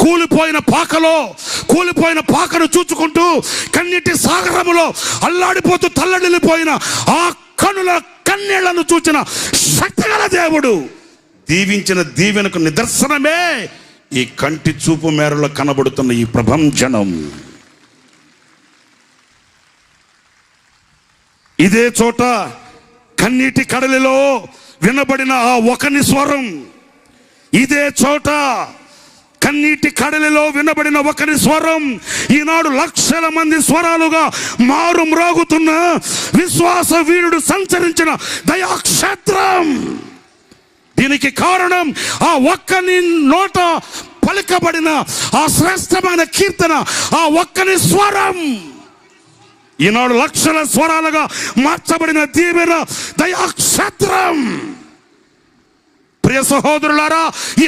కూలిపోయిన పాకను చూచుకుంటూ కన్నీటి సాగరములో అల్లాడిపోతూ తల్లడిల్లిపోయిన ఆ కనుల కన్నీళ్లను చూచిన శక్తిగల దేవుడు దీవించిన దీవెనకు నిదర్శనమే ఈ కంటి చూపు మేరలో కనబడుతున్న ఈ ప్రభంజనం. ఇదే చోట కన్నీటి కడలిలో వినబడిన ఆ ఒకని స్వరం, ఇదే చోట కన్నీటి కడలిలో వినబడిన ఒకరి స్వరం ఈనాడు లక్షల మంది స్వరాలుగా మారు మ్రోగుతున్న విశ్వాస వీరుడు సంచరించిన దయాక్షేత్రం. దీనికి కారణం ఆ ఒక్కని నోట పలుకబడిన ఆ శ్రేష్టమైన కీర్తన, ఆ ఒక్కని స్వరం. ఈనాడు లక్షల స్వరాలుగా మార్చబడిన దీవెన దయాక్షేత్రం. ప్రియ సహోదరులారా, ఈ